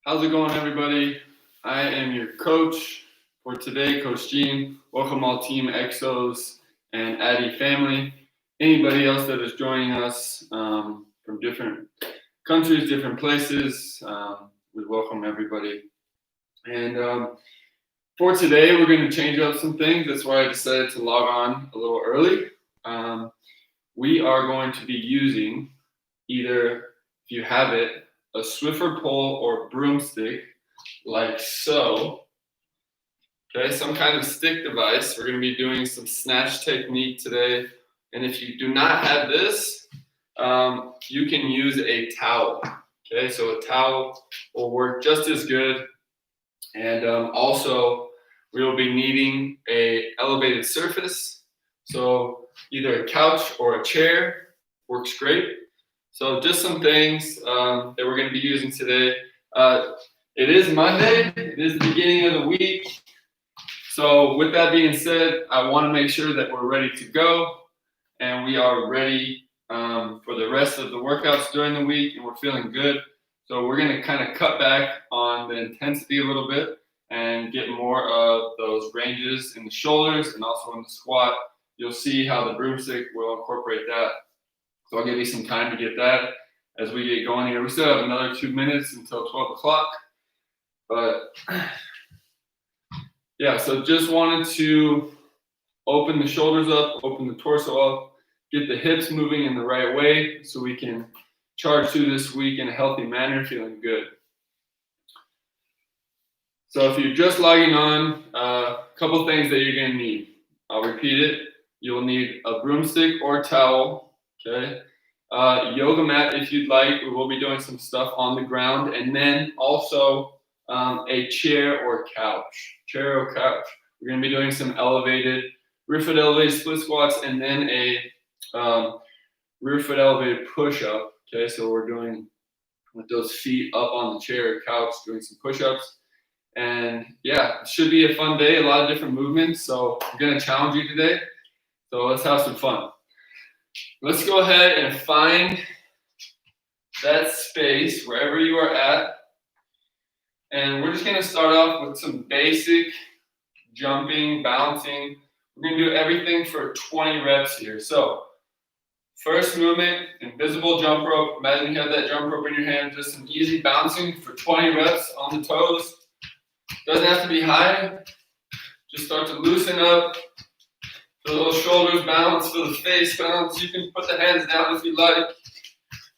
How's it going, everybody? I am your coach for today, Coach Gene. Welcome all Team EXOS and Addy family. Anybody else that is joining us from different countries, different places, we welcome everybody. And for today, we're going to change up some things. That's why I decided to log on a little early. We are going to be using either, if you have it, a Swiffer pole or broomstick, like so. Okay, some kind of stick device. We're going to be doing some snatch technique today. And if you do not have this, you can use a towel. Okay, so a towel will work just as good. And also, we will be needing a elevated surface. So either a couch or a chair works great. So just some things that we're going to be using today. It is Monday. It is the beginning of the week. So with that being said, I want to make sure that we're ready to go. And we are ready for the rest of the workouts during the week. And we're feeling good. So we're going to kind of cut back on the intensity a little bit and get more of those ranges in the shoulders and also in the squat. You'll see how the broomstick will incorporate that. So I'll give you some time to get that as we get going here. We still have another 2 minutes until 12 o'clock. But yeah, so just wanted to open the shoulders up, open the torso up, get the hips moving in the right way so we can charge through this week in a healthy manner, feeling good. So if you're just logging on, a couple things that you're going to need. I'll repeat it. You'll need a broomstick or a towel. Okay, yoga mat if you'd like. We will be doing some stuff on the ground, and then also a chair or couch. Chair or couch. We're going to be doing some rear foot elevated split squats, and then a rear foot elevated push-up. Okay, so we're doing with those feet up on the chair or couch, doing some push-ups. And yeah, it should be a fun day. A lot of different movements. So I'm going to challenge you today. So let's have some fun. Let's go ahead and find that space wherever you are at. And we're just going to start off with some basic jumping, bouncing. We're going to do everything for 20 reps here. So first movement, invisible jump rope. Imagine you have that jump rope in your hand. Just some easy bouncing for 20 reps on the toes. Doesn't have to be high. Just start to loosen up. Feel those shoulders bounce, feel the face bounce. You can put the hands down if you like,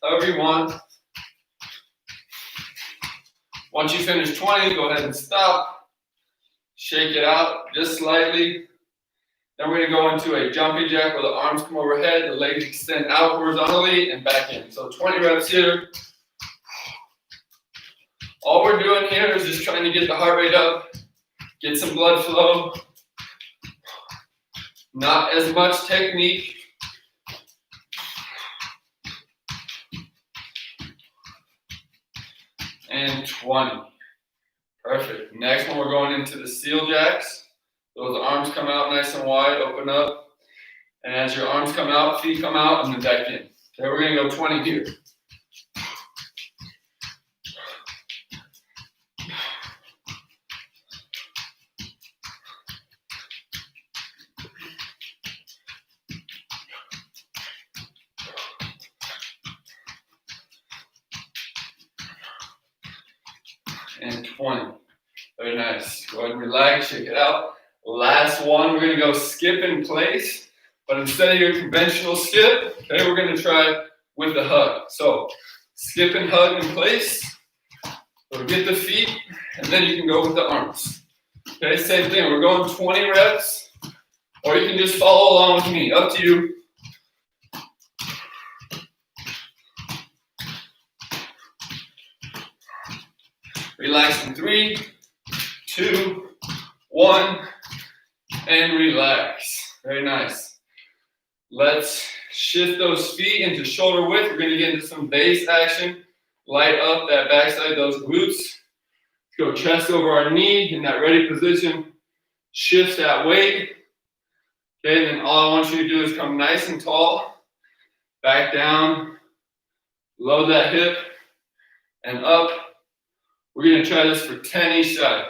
however you want. Once you finish 20, go ahead and stop. Shake it out just slightly. Then we're going to go into a jumping jack where the arms come overhead, the legs extend out horizontally and back in. So 20 reps here. All we're doing here is just trying to get the heart rate up, get some blood flow. Not as much technique. And 20. Perfect. Next one, we're going into the seal jacks. Those arms come out nice and wide, open up. And as your arms come out, feet come out, and then back in. Okay, we're going to go 20 here. And 20. Very nice. Go ahead and relax, shake it out. Last one, we're going to go skip in place. But instead of your conventional skip, okay, we're going to try with the hug. So skip and hug in place. So get the feet, and then you can go with the arms. Okay, same thing. We're going 20 reps, or you can just follow along with me. Up to you. Relax in 3, 2, 1, and relax. Very nice. Let's shift those feet into shoulder width. We're going to get into some base action. Light up that backside, those glutes. Let's go chest over our knee in that ready position. Shift that weight. Okay, and then all I want you to do is come nice and tall. Back down. Load that hip. And up. We're going to try this for 10 each side.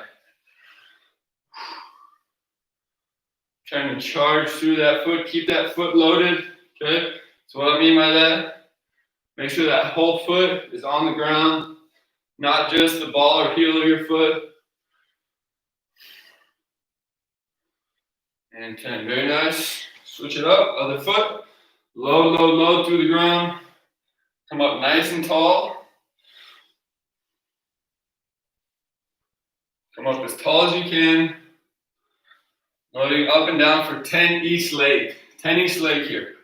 Trying to charge through that foot, keep that foot loaded, okay? So what I mean by that, make sure that whole foot is on the ground, not just the ball or heel of your foot. And 10, very nice. Switch it up, other foot, load, load, load through the ground. Come up nice and tall. Come up as tall as you can. Loading up and down for 10 each leg. 10 each leg here.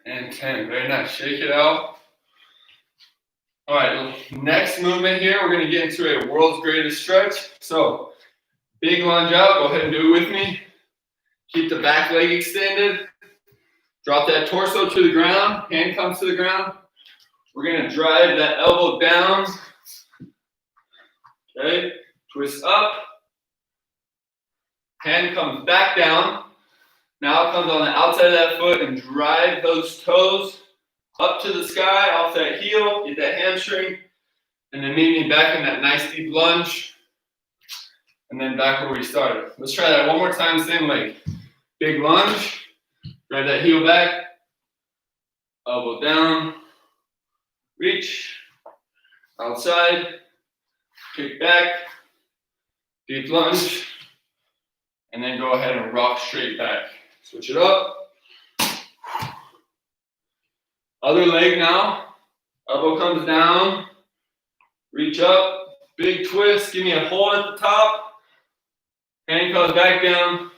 And 10, very nice. Shake it out. All right, next movement here, we're gonna get into a world's greatest stretch. So, big lunge out, go ahead and do it with me. Keep the back leg extended. Drop that torso to the ground, hand comes to the ground. We're gonna drive that elbow down. Okay, twist up. Hand comes back down. Now it comes on the outside of that foot and drive those toes up to the sky, off that heel, get that hamstring, and then meet me back in that nice deep lunge, and then back where we started. Let's try that one more time, same leg. Big lunge, drive that heel back, elbow down, reach, outside, kick back, deep lunge, and then go ahead and rock straight back. Switch it up. Other leg now. Elbow comes down. Reach up. Big twist. Give me a hold at the top. Hand comes back down.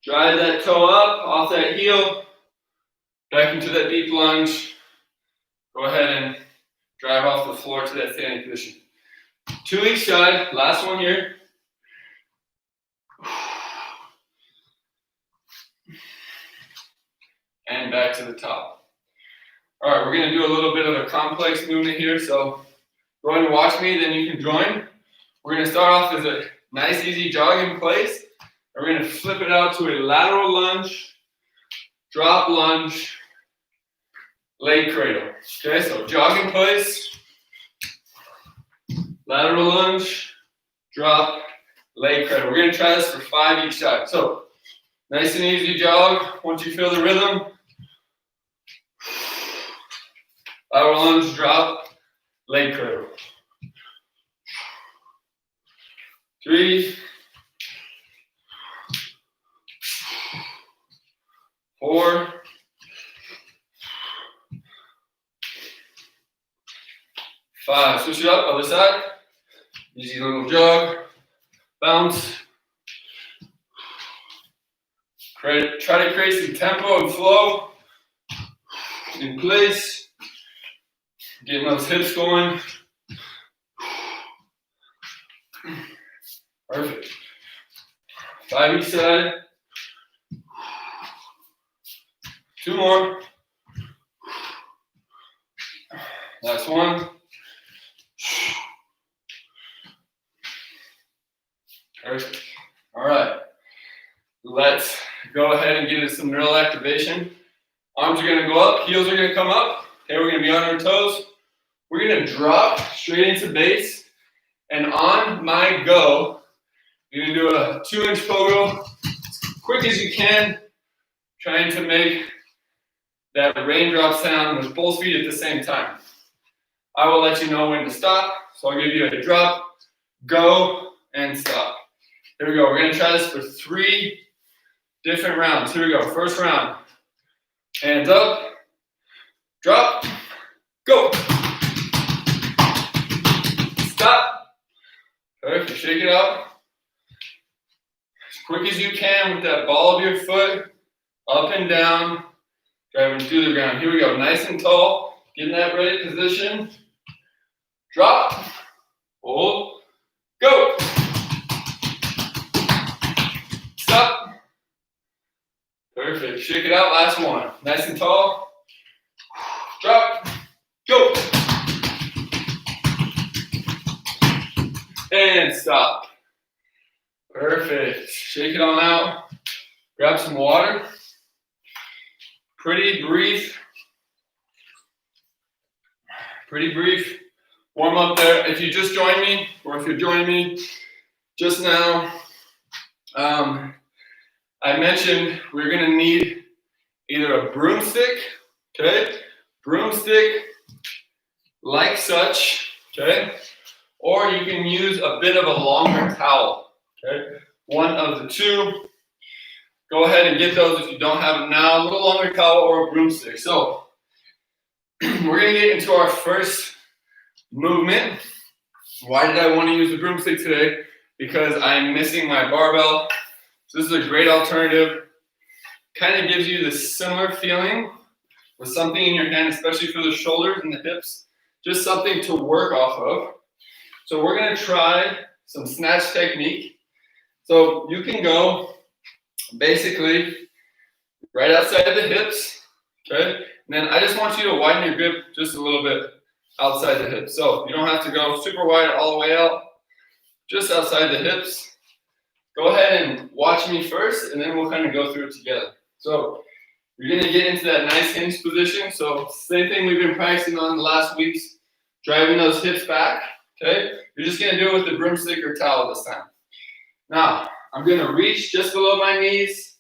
Drive that toe up off that heel. Back into that deep lunge. Go ahead and drive off the floor to that standing position. 2 each side. Last one here. And back to the top. All right, we're gonna do a little bit of a complex movement here, so go ahead and watch me, then you can join. We're gonna start off as a nice, easy jog in place, and we're gonna flip it out to a lateral lunge, drop lunge, leg cradle. Okay, so jog in place, lateral lunge, drop, leg cradle. We're gonna try this for 5 each side. So, nice and easy jog. Once you feel the rhythm, lateral lunge, drop, leg cradle. 3, 4, 5. Switch it up, other side. Easy little jog, bounce. Try to create some tempo and flow in place. Getting those hips going. Perfect. 5 each side. 2 more. Last one. Perfect. All right. Let's go ahead and get into some neural activation. Arms are going to go up, heels are going to come up. Okay, we're going to be on our toes. We're going to drop straight into base. And on my go, you're going to do a 2-inch pogo as quick as you can, trying to make that raindrop sound with both feet at the same time. I will let you know when to stop. So I'll give you a drop, go, and stop. Here we go. We're going to try this for 3 different rounds. Here we go. First round. Hands up, drop, go. Stop. Perfect. Shake it out. As quick as you can with that ball of your foot, up and down, driving through the ground. Here we go. Nice and tall. Get in that ready position. Drop, hold, go. Stop. Perfect. Shake it out. Last one. Nice and tall. Drop. Go. And stop. Perfect. Shake it on out. Grab some water. Pretty brief. Pretty brief. Warm up there. If you just joined me, or if you're joining me just now, I mentioned we're gonna need either a broomstick, okay? Broomstick like such, okay? Or you can use a bit of a longer towel, okay? One of the two. Go ahead and get those if you don't have them now. A little longer towel or a broomstick. So we're gonna get into our first movement. Why did I want to use the broomstick today? Because I'm missing my barbell. So this is a great alternative. Kind of gives you this similar feeling with something in your hand, especially for the shoulders and the hips. Just something to work off of. So we're gonna try some snatch technique. So you can go basically right outside of the hips, okay? And then I just want you to widen your grip just a little bit outside the hips. So you don't have to go super wide all the way out, just outside the hips. Go ahead and watch me first, and then we'll kind of go through it together. So you're gonna get into that nice hinge position. So same thing we've been practicing on the last weeks, driving those hips back, okay? You're just gonna do it with the broomstick or towel this time. Now, I'm gonna reach just below my knees,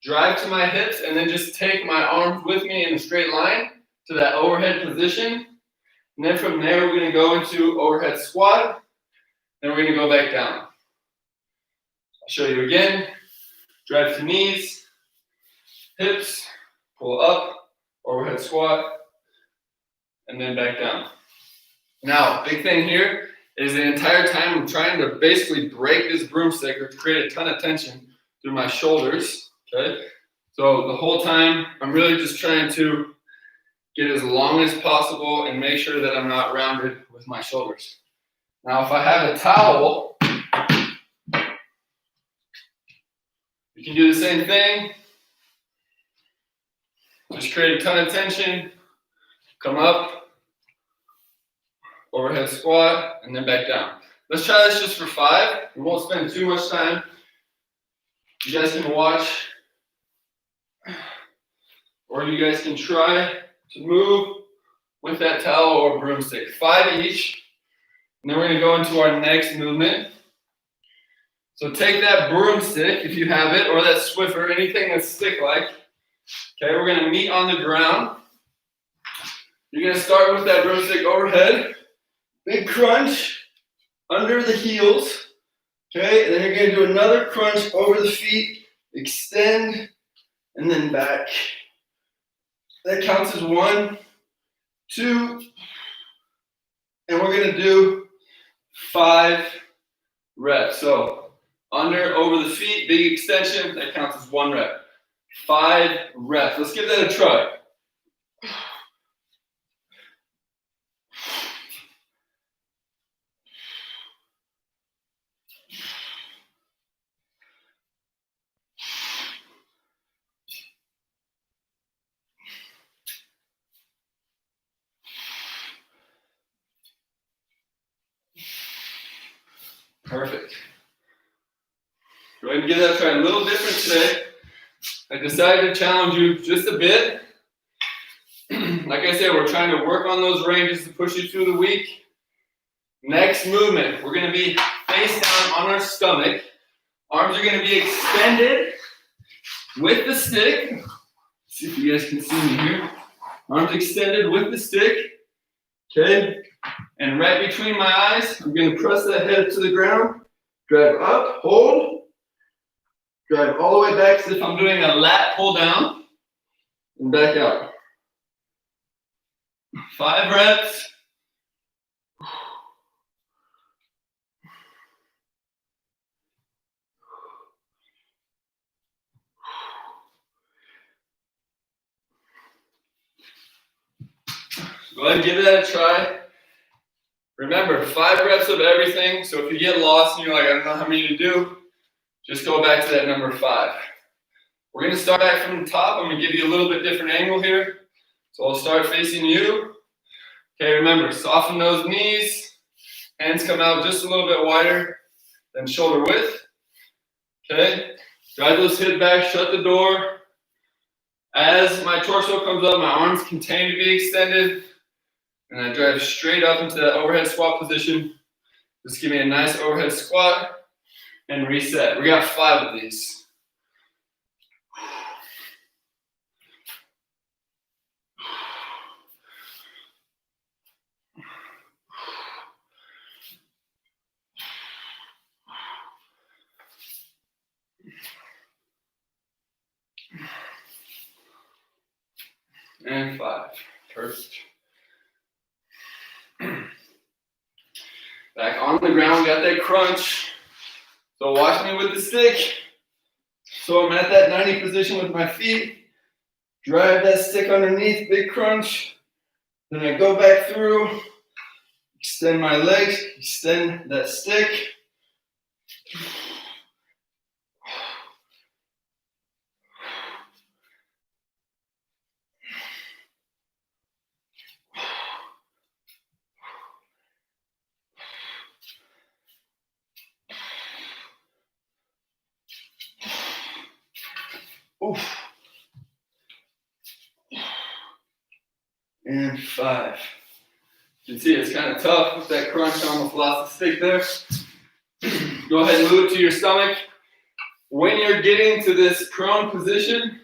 drive to my hips, and then just take my arms with me in a straight line to that overhead position. And then from there, we're gonna go into overhead squat. Then we're gonna go back down. I'll show you again. Drive to knees, hips, pull up, overhead squat, and then back down. Now, big thing here is the entire time I'm trying to basically break this broomstick or create a ton of tension through my shoulders, okay? So the whole time, I'm really just trying to get as long as possible and make sure that I'm not rounded with my shoulders. Now, if I have a towel, you can do the same thing. Just create a ton of tension, come up, overhead squat, and then back down. Let's try this just for 5. We won't spend too much time. You guys can watch, or you guys can try to move with that towel or broomstick. 5 each. And then we're gonna go into our next movement. So take that broomstick, if you have it, or that Swiffer, anything that's stick-like. Okay, we're gonna meet on the ground. You're gonna start with that broomstick overhead. Big crunch under the heels, okay? And then you're gonna do another crunch over the feet, extend, and then back. That counts as 1, 2, and we're gonna do 5 reps. So under, over the feet, big extension, that counts as 1 rep. 5 reps. Let's give that a try. Perfect. Go ahead and give that a try. A little different today. I decided to challenge you just a bit. Like I said, we're trying to work on those ranges to push you through the week. Next movement, we're going to be face down on our stomach. Arms are going to be extended with the stick. Let's see if you guys can see me here. Arms extended with the stick. Okay. And right between my eyes, I'm going to press that head to the ground. Drive up, hold. Drive all the way back as if I'm doing a lat pull down. And back out. 5 reps. Go ahead and give that a try. Remember, 5 reps of everything. So if you get lost and you're like, I don't know how many to do, just go back to that number 5. We're going to start back from the top. I'm going to give you a little bit different angle here. So I'll start facing you. Okay, remember, soften those knees. Hands come out just a little bit wider than shoulder width. Okay, drive those hips back, shut the door. As my torso comes up, my arms continue to be extended, and I drive straight up into that overhead squat position. Just give me a nice overhead squat and reset. We got 5 of these. And 5. Perfect. Back on the ground, got that crunch. So watch me with the stick. So I'm at that 90 position with my feet. Drive that stick underneath, big crunch. Then I go back through, extend my legs, extend that stick. Oof. And 5. You can see it's kind of tough with that crunch on the philosophy stick there. Go ahead and move it to your stomach. When you're getting to this prone position,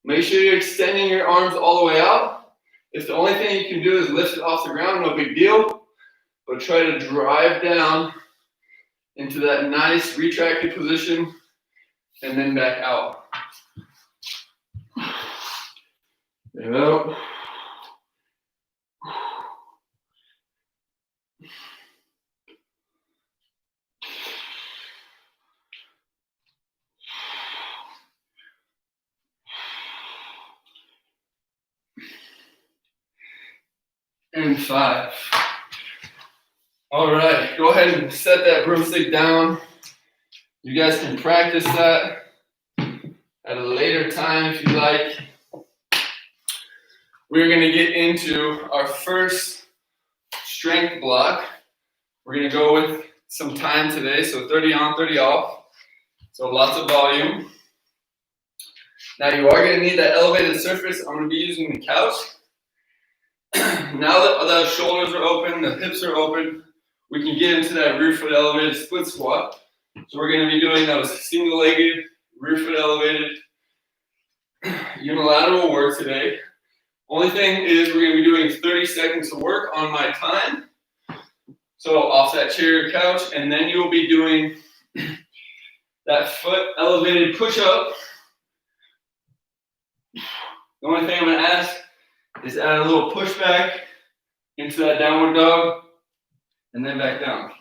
make sure you're extending your arms all the way out. If the only thing you can do is lift it off the ground, no big deal. But try to drive down into that nice retracted position and then back out. There you go. And 5. All right, go ahead and set that broomstick down. You guys can practice that at a later time if you like. We're gonna get into our first strength block. We're gonna go with some time today, so 30 on, 30 off. So lots of volume. Now you are gonna need that elevated surface. I'm gonna be using the couch. Now that the shoulders are open, the hips are open, we can get into that rear foot elevated split squat. So we're going to be doing those single-legged, rear foot elevated, unilateral work today. Only thing is we're going to be doing 30 seconds of work on my time. So off that chair or couch, and then you'll be doing that foot elevated push-up. The only thing I'm going to ask is add a little pushback into that downward dog, and then back down.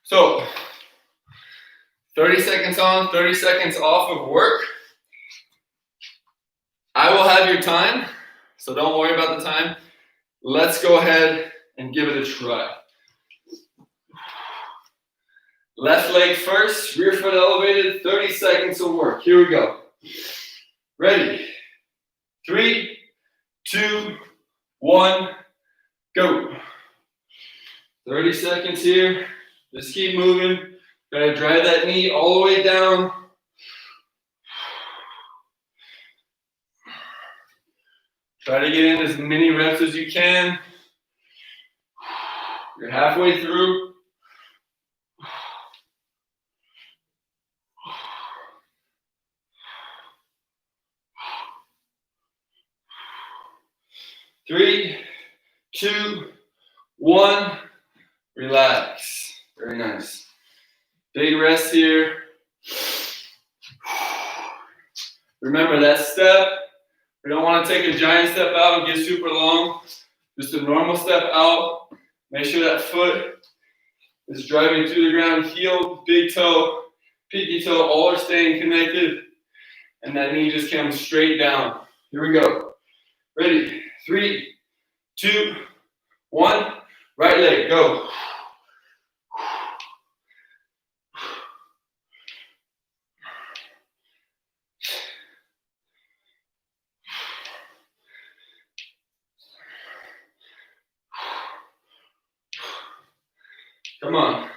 So, 30 seconds on, 30 seconds off of work. I will have your time, so don't worry about the time. Let's go ahead and give it a try. Left leg first, rear foot elevated, 30 seconds of work. Here we go. Ready? 3, 2, 1, go. 30 seconds here. Just keep moving. Try to drive that knee all the way down. Try to get in as many reps as you can. You're halfway through. 3, 2, 1, relax. Very nice. Big rest here. Remember that step. We don't want to take a giant step out and get super long. Just a normal step out. Make sure that foot is driving through the ground. Heel, big toe, pinky toe, all are staying connected. And that knee just comes straight down. Here we go. Ready? 3, 2, 1. Right leg, go. Come on.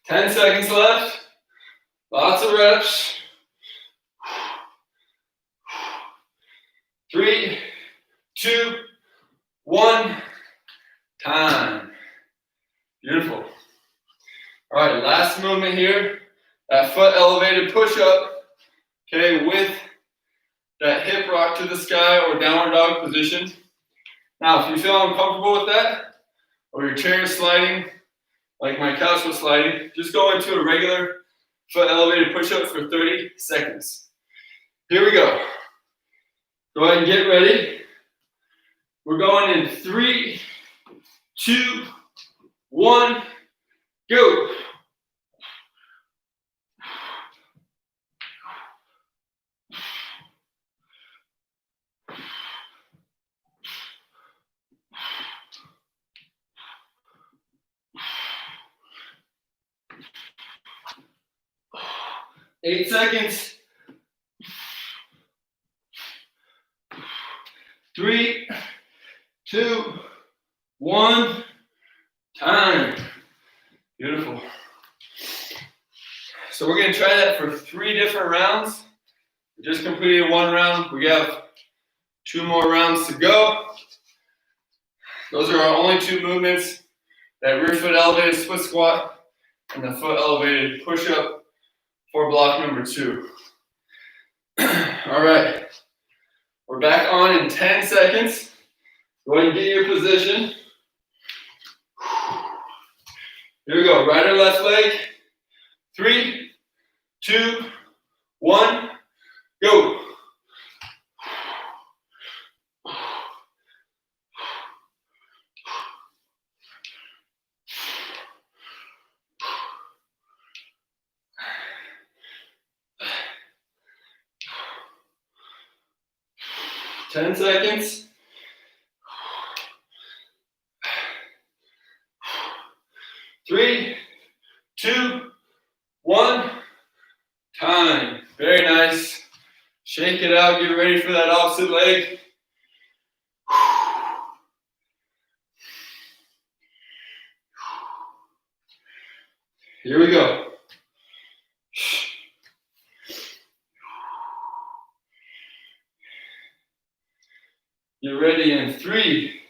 10 seconds left. Lots of reps. 3, 2, 1. Time. Beautiful. All right, last movement here. That foot elevated push-up. Okay, with that hip rock to the sky or downward dog position. Now, if you feel uncomfortable with that, or your chair is sliding, like my couch was sliding, just go into a regular foot elevated push-up for 30 seconds. Here we go. Go ahead and get ready. We're going in 3, 2, 1, go. Eight seconds. 3, 2, 1. Time. Beautiful. So we're going to try that for 3 different rounds. We just completed 1 round. We have 2 more rounds to go. Those are our only 2 movements. That rear foot elevated split squat and the foot elevated push-up for block number 2. All right. We're back on in 10 seconds. Go ahead and get your position. Here we go. Right or left leg. 3, 2, 1, go. Ten seconds. 3, 2, 1. Time. Very nice. Shake it out. Get ready for that opposite leg. Here we go. Get ready in 3,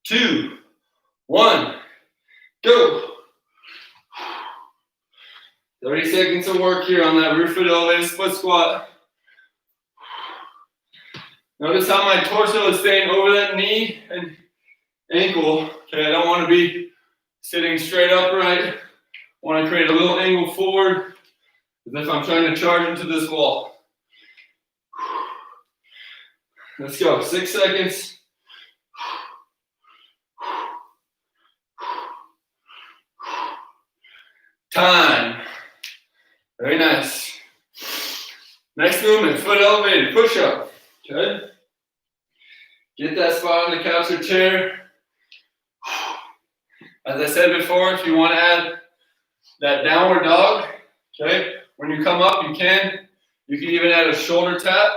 2, 1, go. 30 seconds of work here on that rear foot elevated split squat. Notice how my torso is staying over that knee and ankle. Okay, I don't want to be sitting straight upright. I want to create a little angle forward as if I'm trying to charge into this wall. Let's go. 6 seconds. Time. Very nice. Next movement, foot elevated, push up. Okay. Get that spot on the couch or chair. As I said before, if you want to add that downward dog, okay, when you come up, you can. You can even add a shoulder tap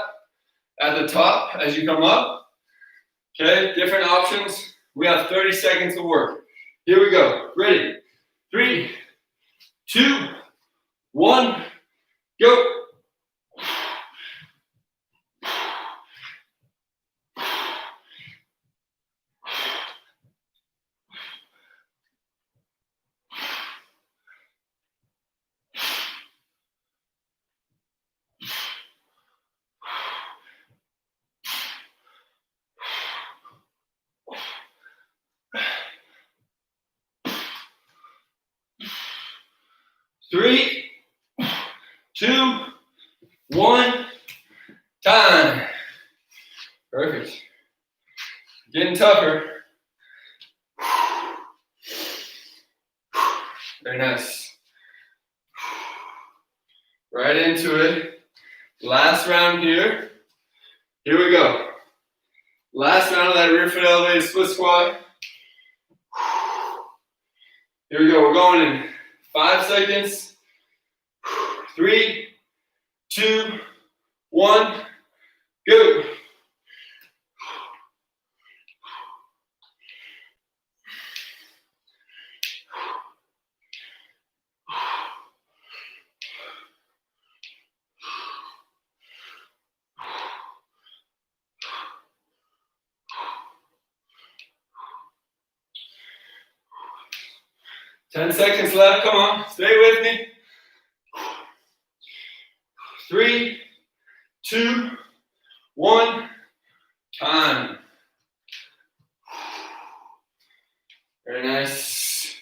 at the top as you come up. Okay, different options. We have 30 seconds of work. Here we go. Ready? 3, 2, 1, go. Three, 2, 1, time. Perfect. Getting tougher. Very nice. Right into it. Last round here. Here we go. Last round of that rear foot elevated split squat. Here we go. We're going in 5 seconds. 3, 2, 1, go. 10 seconds left, come on, stay with me. 3, 2, 1, time. Very nice.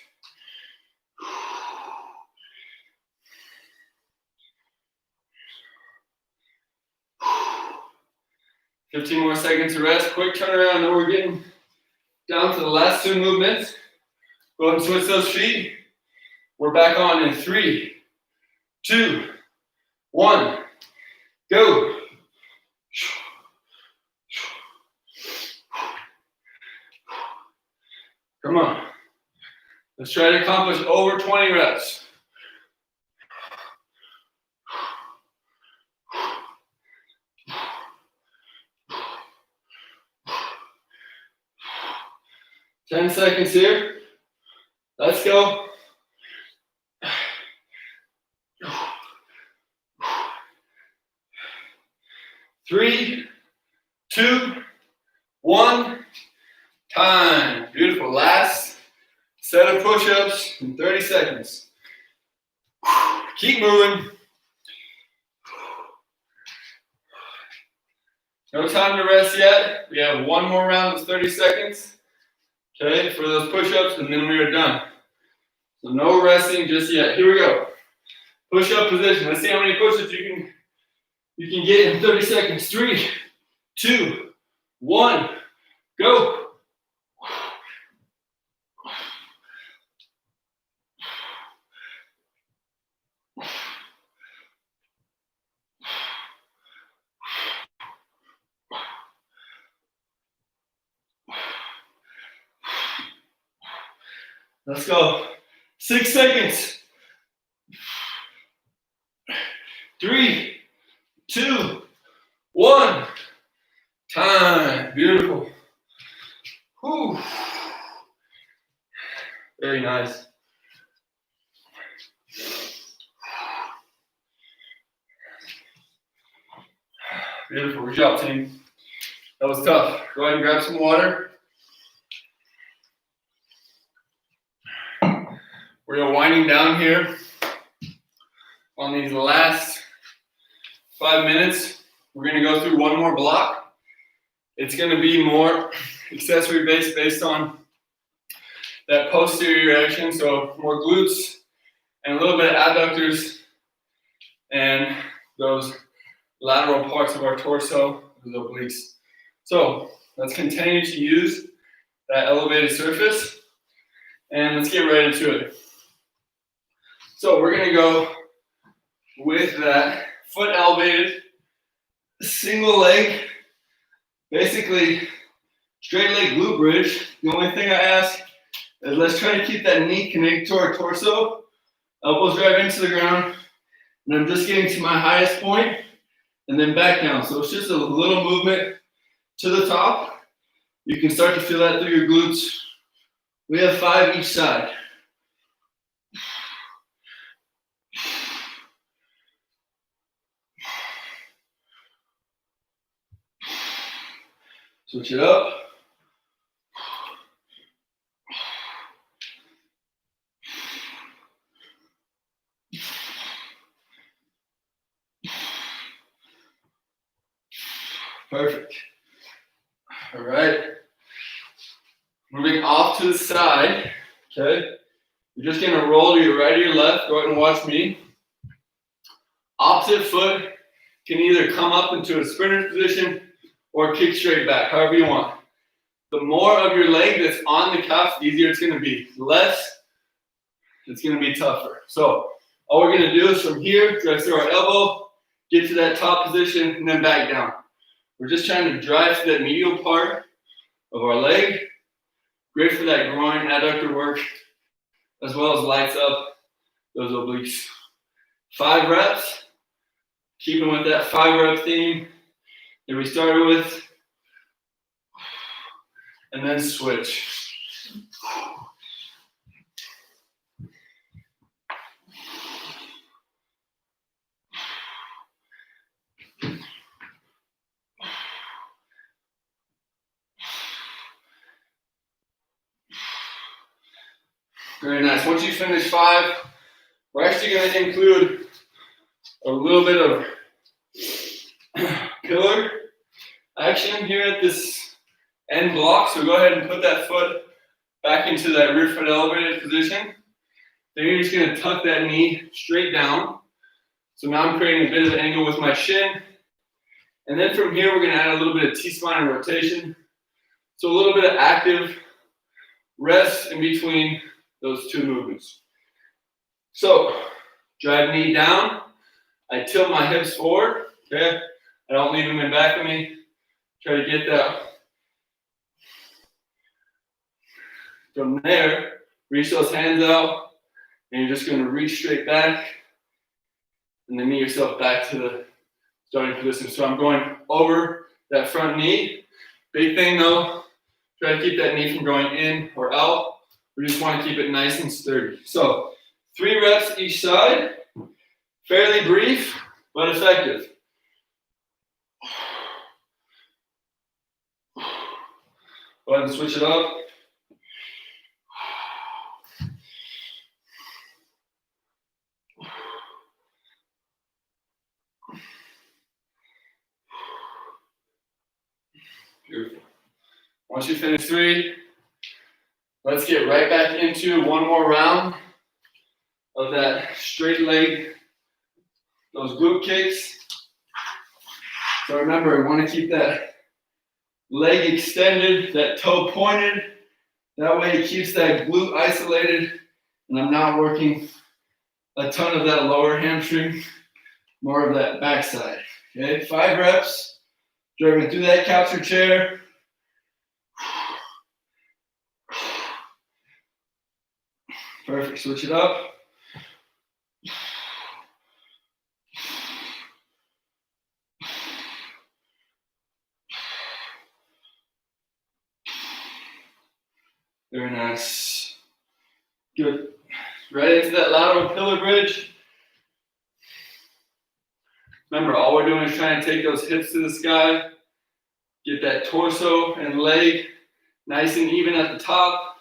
15 more seconds to rest. Quick turnaround. Now we're getting down to the last 2 movements. Go ahead and switch those feet. We're back on in 3, 2, 1, go. Come on. Let's try to accomplish over 20 reps. Ten seconds here. Let's go. 3, 2, 1, time. Beautiful. Last set of push-ups in 30 seconds. Keep moving. No time to rest yet. We have one more round of 30 seconds. Okay, for those push-ups, and then we are done. So no resting just yet. Here we go. Push-up position. Let's see how many push-ups you can get in 30 seconds. 3, 2, 1, go. Let's go. 6 seconds. 3, 2, 1. Time. Beautiful. Whew. Very nice. Beautiful. Good job, team. That was tough. Go ahead and grab some water. We're winding down here on these last 5 minutes. We're going to go through one more block. It's going to be more accessory based on that posterior action, so more glutes and a little bit of adductors and those lateral parts of our torso, those obliques. So let's continue to use that elevated surface and let's get right into it. So we're going to go with that foot elevated, single leg, basically straight leg glute bridge. The only thing I ask is let's try to keep that knee connected to our torso, elbows drive into the ground, and I'm just getting to my highest point and then back down. So it's just a little movement to the top. You can start to feel that through your glutes. We have 5 each side. Switch it up. Perfect. All right. Moving off to the side. Okay. You're just going to roll to your right or your left. Go ahead and watch me. Opposite foot can either come up into a sprinter position or kick straight back, however you want. The more of your leg that's on the calf, the easier it's going to be. The less, it's going to be tougher. So all we're going to do is from here, drive through our elbow, get to that top position, and then back down. We're just trying to drive to that medial part of our leg. Great for that groin adductor work, as well as lights up those obliques. 5 reps, keeping with that 5-rep theme that we started with, and then switch. Very nice. Once you finish 5, we're actually going to include a little bit of pillar action here at this end block. So go ahead and put that foot back into that rear foot elevated position. Then you're just going to tuck that knee straight down. So now I'm creating a bit of an angle with my shin. And then from here, we're going to add a little bit of T-spine rotation. So a little bit of active rest in between those 2 movements. So drive knee down. I tilt my hips forward. Okay. I don't leave them in back of me. Try to get that. From there, reach those hands out, and you're just going to reach straight back, and then meet yourself back to the starting position. So I'm going over that front knee. Big thing though, try to keep that knee from going in or out. We just want to keep it nice and sturdy. So 3 reps each side, fairly brief, but effective. Go ahead and switch it up. Beautiful. Once you finish 3, let's get right back into one more round of that straight leg, those glute kicks. So remember, we want to keep that leg extended, that toe pointed. That way it keeps that glute isolated, and I'm not working a ton of that lower hamstring, more of that backside. Okay, 5 reps, driving through that couch or chair. Perfect, switch it up. Very nice. Good. Right into that lateral pillar bridge. Remember, all we're doing is trying to take those hips to the sky, get that torso and leg nice and even at the top,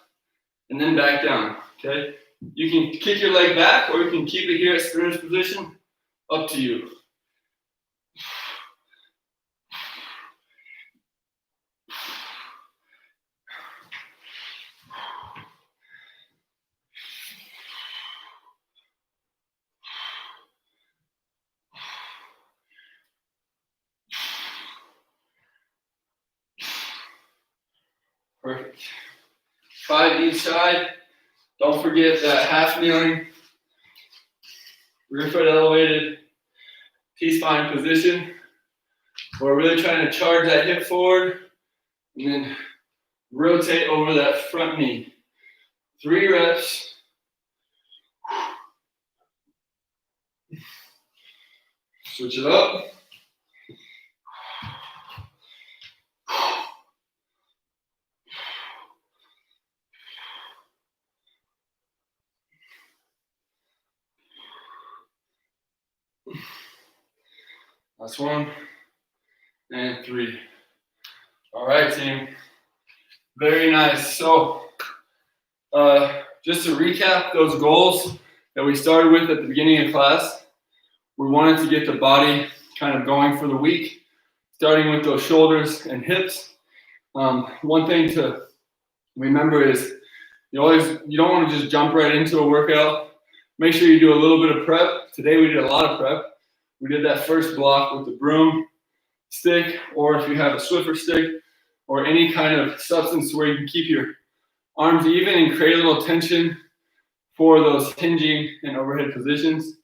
and then back down, okay? You can kick your leg back, or you can keep it here at sprinter's position, up to you. Perfect. 5 each side. Don't forget that half kneeling, rear foot elevated, T-spine position. We're really trying to charge that hip forward and then rotate over that front knee. 3 reps. Switch it up. Last 1, and 3. All right, team. Very nice. So, just to recap those goals that we started with at the beginning of class, we wanted to get the body kind of going for the week, starting with those shoulders and hips. One thing to remember is you don't want to just jump right into a workout. Make sure you do a little bit of prep. Today we did a lot of prep. We did that first block with the broom stick, or if you have a Swiffer stick, or any kind of substance where you can keep your arms even and create a little tension for those hinging and overhead positions.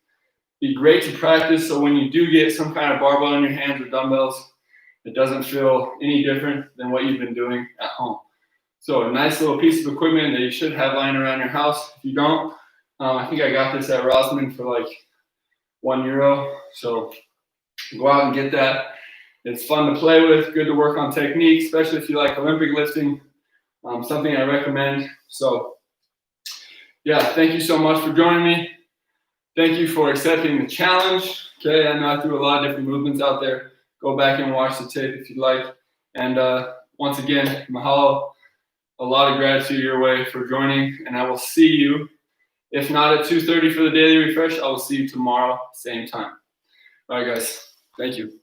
Be great to practice, so when you do get some kind of barbell in your hands or dumbbells, it doesn't feel any different than what you've been doing at home. So a nice little piece of equipment that you should have lying around your house. If you don't, I think I got this at Rossmann for like €1. So go out and get that. It's fun to play with, good to work on technique, especially if you like Olympic lifting. Something I recommend. So yeah, thank you so much for joining me. Thank you for accepting the challenge. Okay, I know I threw a lot of different movements out there. Go back and watch the tape if you'd like. And once again, mahalo. a lot of gratitude your way for joining, and I will see you. If not at 2:30 for the daily refresh, I will see you tomorrow, same time. All right, guys. Thank you.